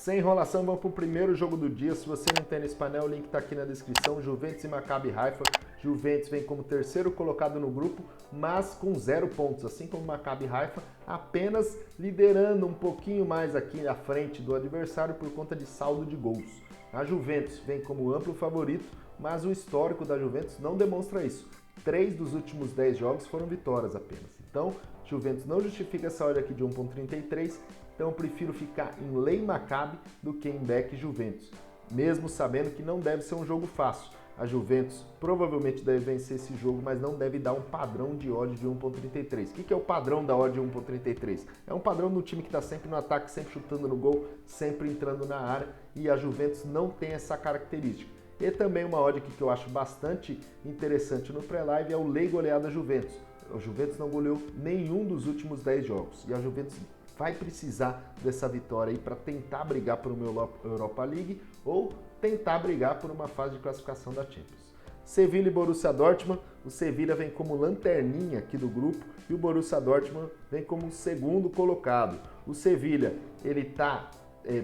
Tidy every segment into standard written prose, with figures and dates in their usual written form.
Sem enrolação, vamos para o primeiro jogo do dia. Se você não tem nesse painel, o link está aqui na descrição. Juventus e Maccabi Haifa. Juventus vem como terceiro colocado no grupo, mas com 0 pontos, assim como Maccabi Haifa, apenas liderando um pouquinho mais aqui à frente do adversário por conta de saldo de gols. A Juventus vem como amplo favorito, mas o histórico da Juventus não demonstra isso. 3 dos últimos 10 jogos foram vitórias apenas. Então, Juventus não justifica essa odd aqui de 1.33, então eu prefiro ficar em Lei Maccabi do que em Back Juventus, mesmo sabendo que não deve ser um jogo fácil. A Juventus provavelmente deve vencer esse jogo, mas não deve dar um padrão de odd de 1.33. O que é o padrão da odd de 1.33? É um padrão do time que está sempre no ataque, sempre chutando no gol, sempre entrando na área, e a Juventus não tem essa característica. E também uma odd aqui que eu acho bastante interessante no pré-live é o Lei Goleada Juventus. A Juventus não goleou nenhum dos últimos 10 jogos, e a Juventus vai precisar dessa vitória aí para tentar brigar por uma Europa League ou tentar brigar por uma fase de classificação da Champions. Sevilha e Borussia Dortmund. O Sevilha vem como lanterninha aqui do grupo e o Borussia Dortmund vem como segundo colocado. O Sevilha, ele está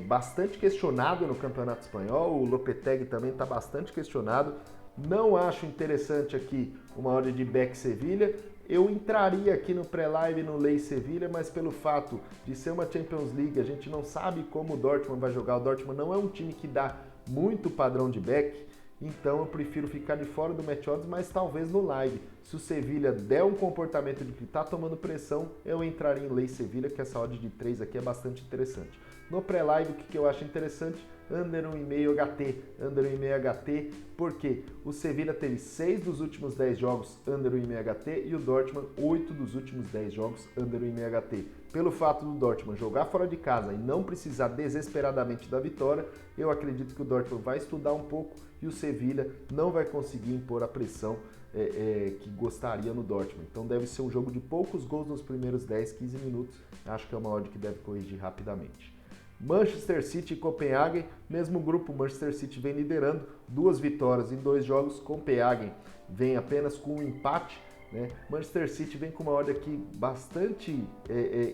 bastante questionado no Campeonato Espanhol, o Lopetegui também está bastante questionado. Não acho interessante aqui uma odd de Back Sevilha. Eu entraria aqui no pré-live no Lei Sevilha, mas pelo fato de ser uma Champions League, a gente não sabe como o Dortmund vai jogar. O Dortmund não é um time que dá muito padrão de back, então eu prefiro ficar de fora do match odds, mas talvez no live. Se o Sevilha der um comportamento de que está tomando pressão, eu entraria em Lei Sevilha, que essa odd de 3 aqui é bastante interessante. No pré-live, o que eu acho interessante? Under 1,5 HT. Under 1,5 HT, porque o Sevilha teve 6 dos últimos 10 jogos Under 1,5 HT e o Dortmund 8 dos últimos 10 jogos Under 1,5 HT. Pelo fato do Dortmund jogar fora de casa e não precisar desesperadamente da vitória, eu acredito que o Dortmund vai estudar um pouco e o Sevilha não vai conseguir impor a pressão que gostaria no Dortmund. Então deve ser um jogo de poucos gols nos primeiros 10, 15 minutos. Acho que é uma odd que deve corrigir rapidamente. Manchester City e Copenhagen, mesmo grupo, Manchester City vem liderando, 2 vitórias em 2 jogos, Copenhagen vem apenas com um empate, né? Manchester City vem com uma odd aqui bastante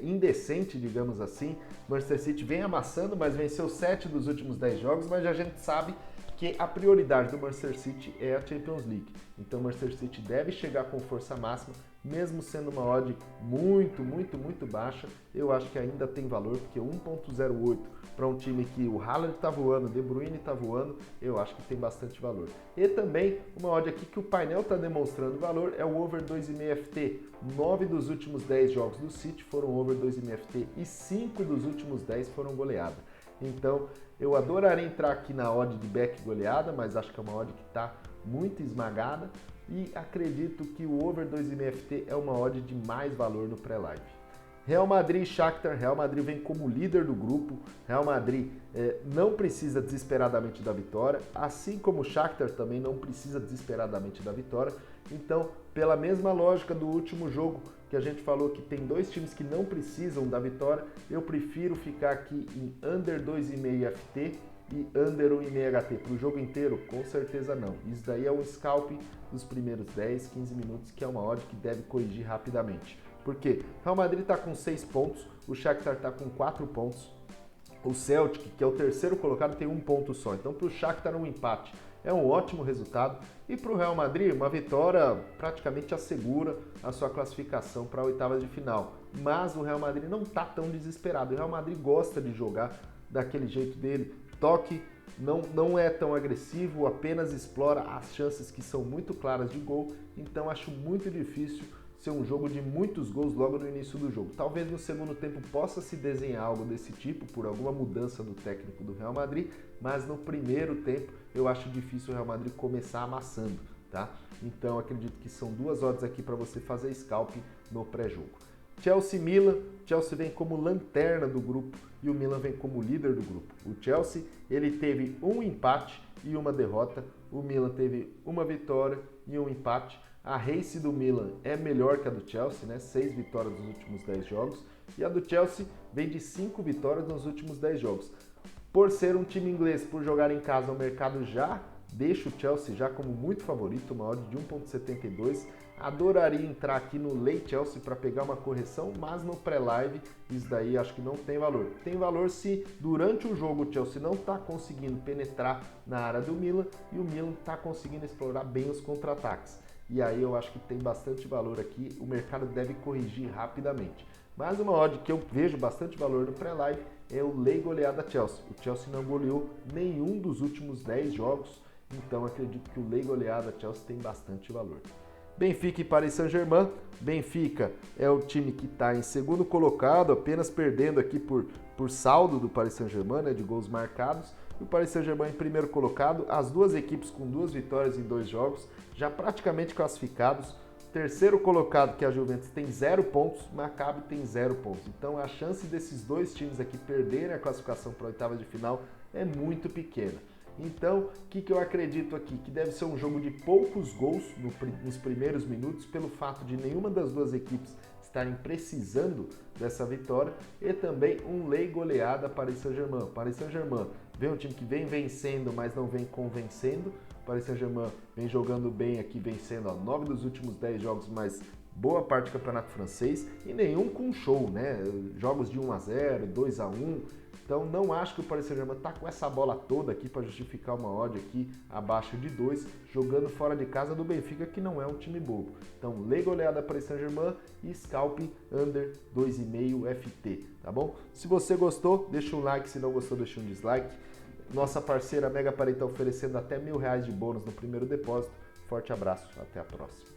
indecente, digamos assim. Manchester City vem amassando, mas venceu 7 dos últimos 10 jogos, mas a gente sabe que a prioridade do Manchester City é a Champions League. Então o Manchester City deve chegar com força máxima, mesmo sendo uma odd muito baixa, eu acho que ainda tem valor, porque 1.08 para um time que o Haaland está voando, o De Bruyne está voando, eu acho que tem bastante valor. E também uma odd aqui que o painel está demonstrando valor é o over 2,5 FT. 9 dos últimos 10 jogos do City foram over 2,5 FT e 5 dos últimos 10 foram goleada. Então, eu adoraria entrar aqui na odd de back goleada, mas acho que é uma odd que está muito esmagada e acredito que o over 2,5 FT é uma odd de mais valor no pré-live. Real Madrid e Shakhtar. Real Madrid vem como líder do grupo. Real Madrid não precisa desesperadamente da vitória, assim como o Shakhtar também não precisa desesperadamente da vitória. Então, pela mesma lógica do último jogo que a gente falou que tem 2 times que não precisam da vitória, eu prefiro ficar aqui em under 2,5 FT e under 1,5 HT. Para o jogo inteiro, com certeza não. Isso daí é um scalp dos primeiros 10, 15 minutos, que é uma odd que deve corrigir rapidamente. Porque Real Madrid está com 6 pontos, o Shakhtar está com 4 pontos, o Celtic, que é o terceiro colocado, tem 1 ponto só. Então para o Shakhtar um empate é um ótimo resultado. E para o Real Madrid, uma vitória praticamente assegura a sua classificação para a oitava de final. Mas o Real Madrid não está tão desesperado. O Real Madrid gosta de jogar daquele jeito dele. Toque não é tão agressivo, apenas explora as chances que são muito claras de gol. Então acho muito difícil ser um jogo de muitos gols logo no início do jogo. Talvez no segundo tempo possa se desenhar algo desse tipo por alguma mudança do técnico do Real Madrid, mas no primeiro tempo eu acho difícil o Real Madrid começar amassando, tá? Então acredito que são 2 odds aqui para você fazer scalp no pré-jogo. Chelsea e Milan. Chelsea vem como lanterna do grupo e o Milan vem como líder do grupo. O Chelsea, ele teve um empate e uma derrota. O Milan teve uma vitória e um empate. A race do Milan é melhor que a do Chelsea, né? 6 vitórias nos últimos 10 jogos. E a do Chelsea vem de 5 vitórias nos últimos 10 jogos. Por ser um time inglês, por jogar em casa, o mercado já deixa o Chelsea já como muito favorito, uma odd de 1.72. Adoraria entrar aqui no Lei Chelsea para pegar uma correção, mas no pré-live isso daí acho que não tem valor. Tem valor se durante o jogo o Chelsea não está conseguindo penetrar na área do Milan e o Milan está conseguindo explorar bem os contra-ataques. E aí eu acho que tem bastante valor aqui, o mercado deve corrigir rapidamente. Mas uma odd que eu vejo bastante valor no pré-live é o Lei Goleada Chelsea. O Chelsea não goleou nenhum dos últimos 10 jogos, então acredito que o Lei Goleada Chelsea tem bastante valor. Benfica e Paris Saint-Germain. Benfica é o time que está em segundo colocado, apenas perdendo aqui por saldo do Paris Saint-Germain, né, de gols marcados. E o Paris Saint-Germain em primeiro colocado, as duas equipes com 2 vitórias em 2 jogos, já praticamente classificados. Terceiro colocado, que é a Juventus, tem 0 pontos, Maccabi tem 0 pontos. Então a chance desses dois times aqui perderem a classificação para a oitava de final é muito pequena. Então, o que eu acredito aqui? Que deve ser um jogo de poucos gols nos primeiros minutos, pelo fato de nenhuma das duas equipes estarem precisando dessa vitória, e também um Lei Goleada Paris Saint-Germain. Paris Saint-Germain vem um time que vem vencendo, mas não vem convencendo. Paris Saint-Germain vem jogando bem aqui, vencendo 9 dos últimos 10 jogos, mas boa parte do campeonato francês, e nenhum com show, né? Jogos de 1-0, 2-1. Então não acho que o Paris Saint-Germain está com essa bola toda aqui para justificar uma odd aqui abaixo de 2, jogando fora de casa do Benfica, que não é um time bobo. Então Lei Goleada Paris Saint-Germain e Scalp under 2,5 FT, tá bom? Se você gostou, deixa um like, se não gostou, deixa um dislike. Nossa parceira Mega Parei está oferecendo até R$1.000 de bônus no primeiro depósito. Forte abraço, até a próxima.